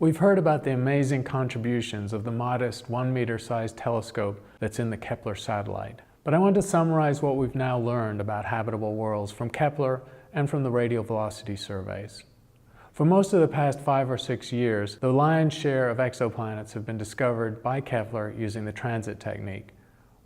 We've heard about the amazing contributions of the modest 1-meter-sized telescope that's in the Kepler satellite. But I want to summarize what we've now learned about habitable worlds from Kepler and from the radial velocity surveys. For most of the past 5 or 6 years, the lion's share of exoplanets have been discovered by Kepler using the transit technique,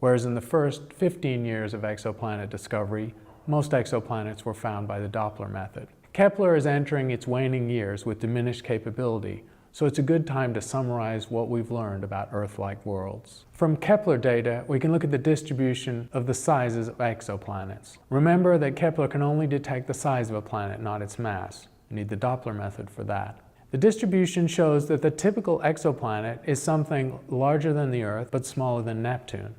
whereas in the first 15 years of exoplanet discovery, most exoplanets were found by the Doppler method. Kepler is entering its waning years with diminished capability, so it's a good time to summarize what we've learned about Earth-like worlds. From Kepler data, we can look at the distribution of the sizes of exoplanets. Remember that Kepler can only detect the size of a planet, not its mass. You need the Doppler method for that. The distribution shows that the typical exoplanet is something larger than the Earth, but smaller than Neptune.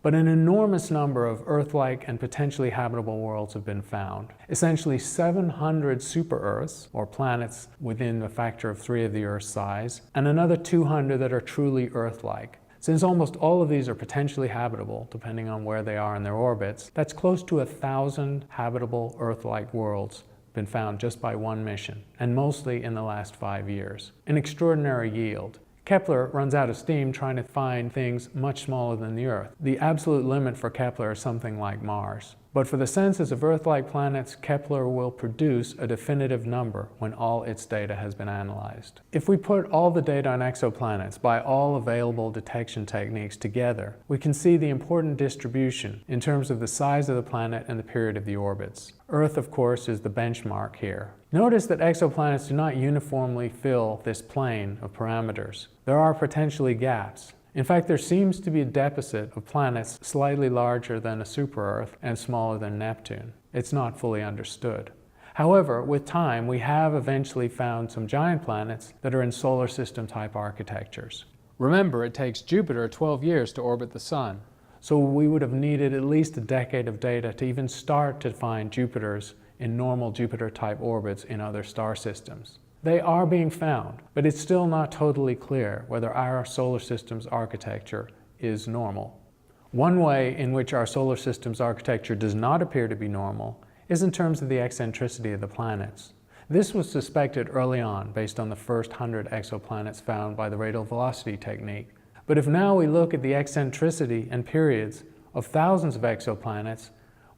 But an enormous number of Earth-like and potentially habitable worlds have been found. Essentially 700 super-Earths, or planets within a factor of 3 of the Earth's size, and another 200 that are truly Earth-like. Since almost all of these are potentially habitable, depending on where they are in their orbits, that's close to 1,000 habitable Earth-like worlds been found just by one mission, and mostly in the last 5 years. An extraordinary yield. Kepler runs out of steam trying to find things much smaller than the Earth. The absolute limit for Kepler is something like Mars. But for the census of Earth-like planets, Kepler will produce a definitive number when all its data has been analyzed. If we put all the data on exoplanets by all available detection techniques together, we can see the important distribution in terms of the size of the planet and the period of the orbits. Earth, of course, is the benchmark here. Notice that exoplanets do not uniformly fill this plane of parameters. There are potentially gaps. In fact, there seems to be a deficit of planets slightly larger than a super-Earth and smaller than Neptune. It's not fully understood. However, with time, we have eventually found some giant planets that are in solar system type architectures. Remember, it takes Jupiter 12 years to orbit the Sun, so we would have needed at least a decade of data to even start to find Jupiters in normal Jupiter-type orbits in other star systems. They are being found, but it's still not totally clear whether our solar system's architecture is normal. One way in which our solar system's architecture does not appear to be normal is in terms of the eccentricity of the planets. This was suspected early on based on the first 100 exoplanets found by the radial velocity technique. But if now we look at the eccentricity and periods of thousands of exoplanets,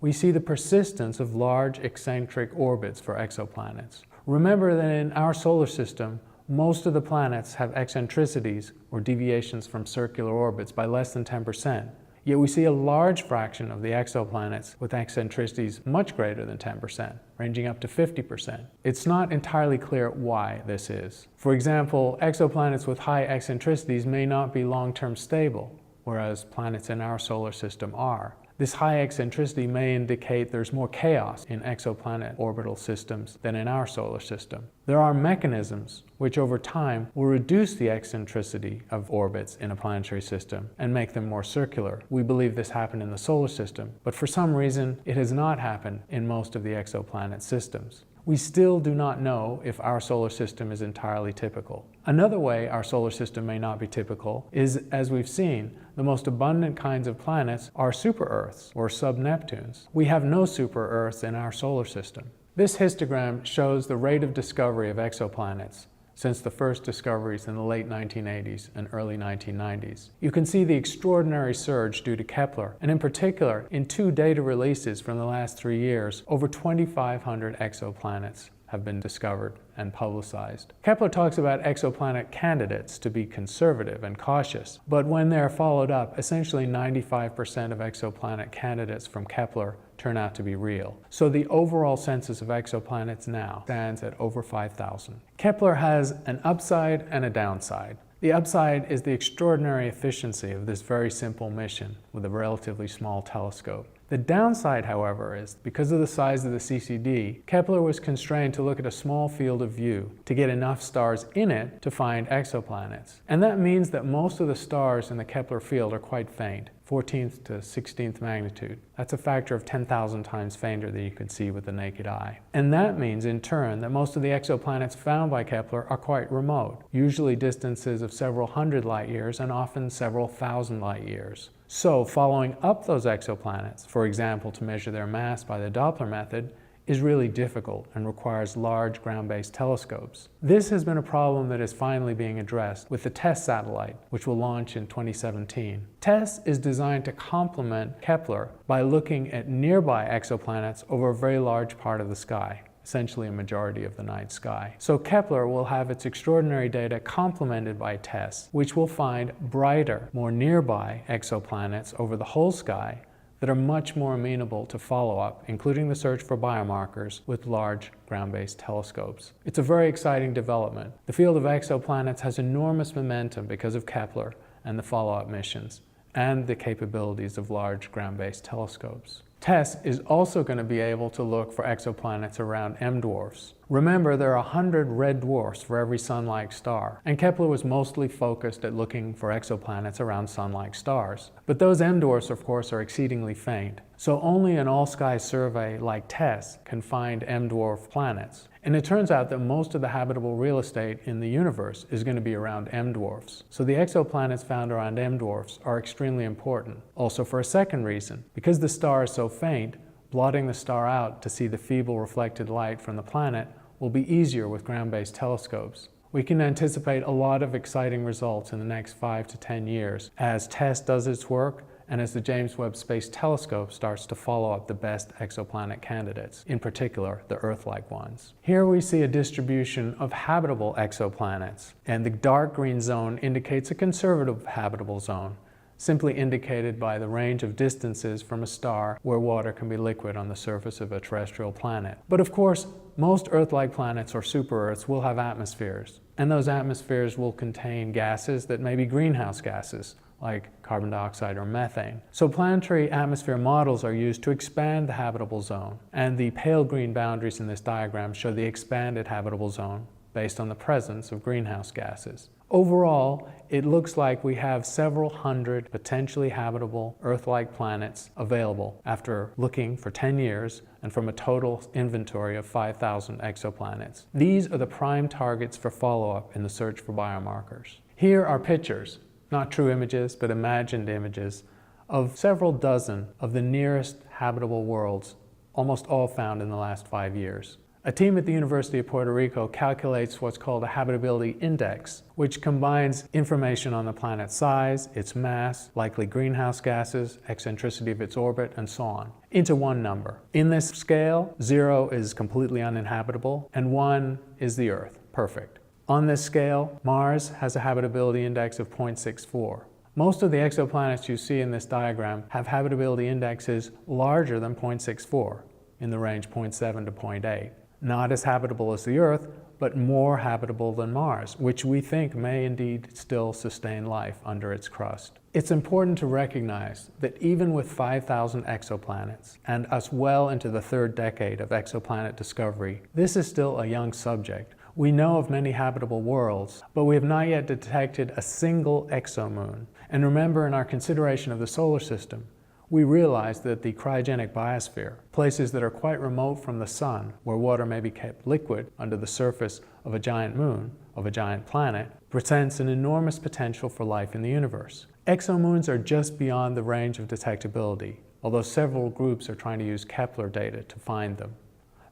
we see the persistence of large eccentric orbits for exoplanets. Remember that in our solar system, most of the planets have eccentricities or deviations from circular orbits by less than 10%. Yet we see a large fraction of the exoplanets with eccentricities much greater than 10%, ranging up to 50%. It's not entirely clear why this is. For example, exoplanets with high eccentricities may not be long-term stable, whereas planets in our solar system are. This high eccentricity may indicate there's more chaos in exoplanet orbital systems than in our solar system. There are mechanisms which over time will reduce the eccentricity of orbits in a planetary system and make them more circular. We believe this happened in the solar system, but for some reason it has not happened in most of the exoplanet systems. We still do not know if our solar system is entirely typical. Another way our solar system may not be typical is, as we've seen, the most abundant kinds of planets are super-Earths or sub-Neptunes. We have no super-Earths in our solar system. This histogram shows the rate of discovery of exoplanets since the first discoveries in the late 1980s and early 1990s. You can see the extraordinary surge due to Kepler, and in particular, in 2 data releases from the last 3 years, over 2,500 exoplanets have been discovered and publicized. Kepler talks about exoplanet candidates to be conservative and cautious, but when they're followed up, essentially 95% of exoplanet candidates from Kepler turn out to be real. So the overall census of exoplanets now stands at over 5,000. Kepler has an upside and a downside. The upside is the extraordinary efficiency of this very simple mission with a relatively small telescope. The downside, however, is because of the size of the CCD, Kepler was constrained to look at a small field of view to get enough stars in it to find exoplanets. And that means that most of the stars in the Kepler field are quite faint, 14th to 16th magnitude. That's a factor of 10,000 times fainter than you can see with the naked eye. And that means, in turn, that most of the exoplanets found by Kepler are quite remote, usually distances of several hundred light years and often several thousand light years. So, following up those exoplanets, for example, to measure their mass by the Doppler method, is really difficult and requires large ground-based telescopes. This has been a problem that is finally being addressed with the TESS satellite, which will launch in 2017. TESS is designed to complement Kepler by looking at nearby exoplanets over a very large part of the sky, essentially a majority of the night sky. So Kepler will have its extraordinary data complemented by TESS, which will find brighter, more nearby exoplanets over the whole sky that are much more amenable to follow-up, including the search for biomarkers with large ground-based telescopes. It's a very exciting development. The field of exoplanets has enormous momentum because of Kepler and the follow-up missions, and the capabilities of large ground-based telescopes. TESS is also going to be able to look for exoplanets around M-dwarfs. Remember, there are 100 red dwarfs for every Sun-like star, and Kepler was mostly focused at looking for exoplanets around Sun-like stars. But those M-dwarfs, of course, are exceedingly faint, so only an all-sky survey like TESS can find M-dwarf planets. And it turns out that most of the habitable real estate in the universe is going to be around M-dwarfs. So the exoplanets found around M-dwarfs are extremely important. Also for a second reason, because the star is so faint, blotting the star out to see the feeble reflected light from the planet will be easier with ground-based telescopes. We can anticipate a lot of exciting results in the next 5 to 10 years as TESS does its work and as the James Webb Space Telescope starts to follow up the best exoplanet candidates, in particular the Earth-like ones. Here we see a distribution of habitable exoplanets, and the dark green zone indicates a conservative habitable zone, simply indicated by the range of distances from a star where water can be liquid on the surface of a terrestrial planet. But of course, most Earth-like planets or super-Earths will have atmospheres, and those atmospheres will contain gases that may be greenhouse gases, like carbon dioxide or methane. So planetary atmosphere models are used to expand the habitable zone, and the pale green boundaries in this diagram show the expanded habitable zone based on the presence of greenhouse gases. Overall, it looks like we have several hundred potentially habitable Earth-like planets available after looking for 10 years and from a total inventory of 5,000 exoplanets. These are the prime targets for follow-up in the search for biomarkers. Here are pictures, not true images, but imagined images, of several dozen of the nearest habitable worlds, almost all found in the last 5 years. A team at the University of Puerto Rico calculates what's called a Habitability Index, which combines information on the planet's size, its mass, likely greenhouse gases, eccentricity of its orbit, and so on, into one number. In this scale, 0 is completely uninhabitable, and 1 is the Earth, perfect. On this scale, Mars has a habitability index of 0.64. Most of the exoplanets you see in this diagram have habitability indexes larger than 0.64, in the range 0.7 to 0.8. Not as habitable as the Earth, but more habitable than Mars, which we think may indeed still sustain life under its crust. It's important to recognize that even with 5,000 exoplanets, and us well into the third decade of exoplanet discovery, this is still a young subject. We know of many habitable worlds, but we have not yet detected a single exomoon. And remember, in our consideration of the solar system, we realized that the cryogenic biosphere, places that are quite remote from the sun, where water may be kept liquid under the surface of a giant moon, of a giant planet, presents an enormous potential for life in the universe. Exomoons are just beyond the range of detectability, although several groups are trying to use Kepler data to find them.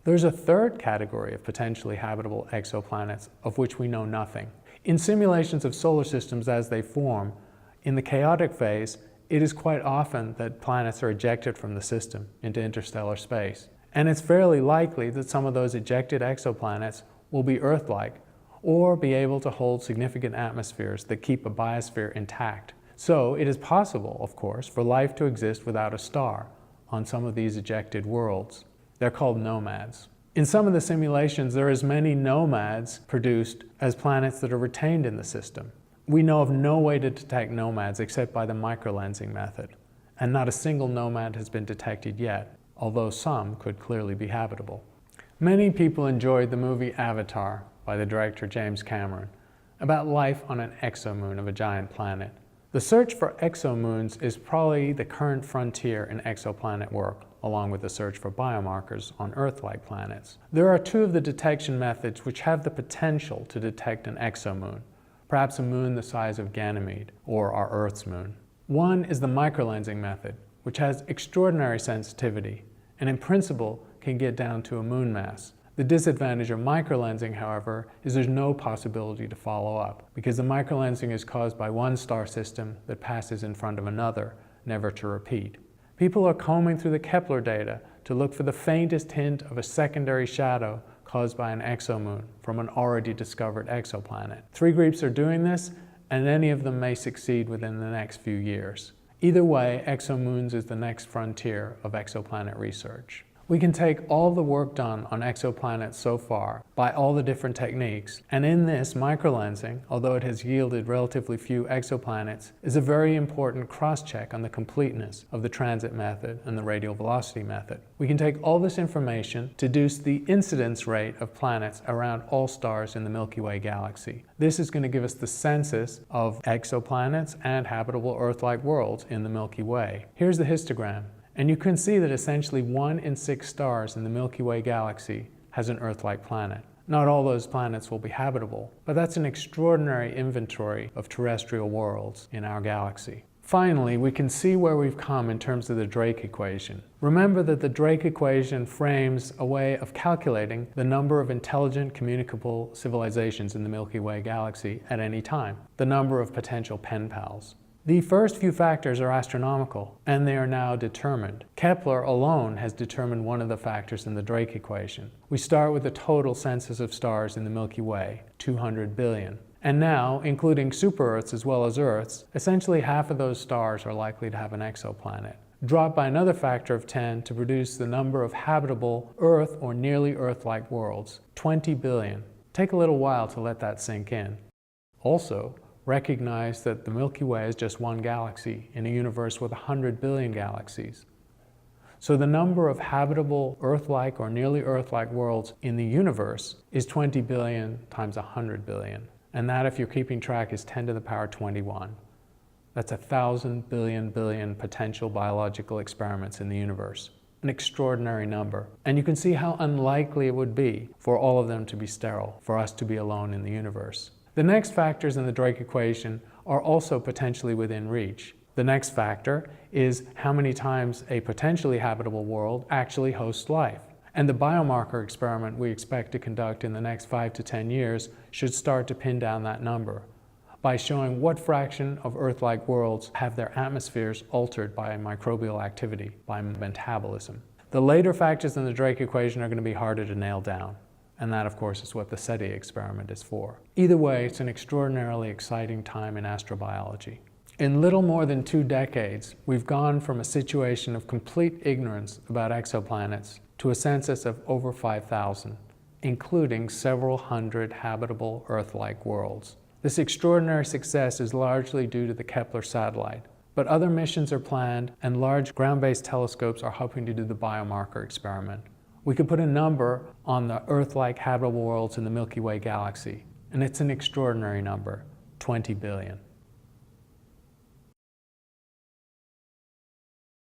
There's a third category of potentially habitable exoplanets of which we know nothing. In simulations of solar systems as they form, in the chaotic phase, it is quite often that planets are ejected from the system into interstellar space. And it's fairly likely that some of those ejected exoplanets will be Earth-like or be able to hold significant atmospheres that keep a biosphere intact. So it is possible, of course, for life to exist without a star on some of these ejected worlds. They're called nomads. In some of the simulations, there are as many nomads produced as planets that are retained in the system. We know of no way to detect nomads except by the microlensing method, and not a single nomad has been detected yet, although some could clearly be habitable. Many people enjoyed the movie Avatar by the director James Cameron, about life on an exomoon of a giant planet. The search for exomoons is probably the current frontier in exoplanet work, along with the search for biomarkers on Earth-like planets. There are two of the detection methods which have the potential to detect an exomoon, perhaps a moon the size of Ganymede, or our Earth's moon. One is the microlensing method, which has extraordinary sensitivity, and in principle can get down to a moon mass. The disadvantage of microlensing, however, is there's no possibility to follow up, because the microlensing is caused by one star system that passes in front of another, never to repeat. People are combing through the Kepler data to look for the faintest hint of a secondary shadow caused by an exomoon from an already discovered exoplanet. 3 groups are doing this, and any of them may succeed within the next few years. Either way, exomoons is the next frontier of exoplanet research. We can take all the work done on exoplanets so far by all the different techniques, and in this, microlensing, although it has yielded relatively few exoplanets, is a very important cross-check on the completeness of the transit method and the radial velocity method. We can take all this information, deduce the incidence rate of planets around all stars in the Milky Way galaxy. This is going to give us the census of exoplanets and habitable Earth-like worlds in the Milky Way. Here's the histogram. And you can see that essentially 1 in 6 stars in the Milky Way galaxy has an Earth-like planet. Not all those planets will be habitable, but that's an extraordinary inventory of terrestrial worlds in our galaxy. Finally, we can see where we've come in terms of the Drake equation. Remember that the Drake equation frames a way of calculating the number of intelligent, communicable civilizations in the Milky Way galaxy at any time, the number of potential pen pals. The first few factors are astronomical, and they are now determined. Kepler alone has determined one of the factors in the Drake equation. We start with the total census of stars in the Milky Way, 200 billion. And now, including super-Earths as well as Earths, essentially half of those stars are likely to have an exoplanet. Drop by another factor of 10 to produce the number of habitable Earth or nearly Earth-like worlds, 20 billion. Take a little while to let that sink in. Also, recognize that the Milky Way is just one galaxy in a universe with 100 billion galaxies. So the number of habitable Earth-like or nearly Earth-like worlds in the universe is 20 billion times 100 billion. And that, if you're keeping track, is 10 to the power 21. That's 1,000 billion potential biological experiments in the universe. An extraordinary number. And you can see how unlikely it would be for all of them to be sterile, for us to be alone in the universe. The next factors in the Drake equation are also potentially within reach. The next factor is how many times a potentially habitable world actually hosts life. And the biomarker experiment we expect to conduct in the next 5 to 10 years should start to pin down that number by showing what fraction of Earth-like worlds have their atmospheres altered by microbial activity, by metabolism. The later factors in the Drake equation are going to be harder to nail down. And that, of course, is what the SETI experiment is for. Either way, it's an extraordinarily exciting time in astrobiology. In little more than 2 decades, we've gone from a situation of complete ignorance about exoplanets to a census of over 5,000, including several hundred habitable Earth-like worlds. This extraordinary success is largely due to the Kepler satellite, but other missions are planned, and large ground-based telescopes are hoping to do the biomarker experiment. We could put a number on the Earth-like habitable worlds in the Milky Way galaxy, and it's an extraordinary number, 20 billion.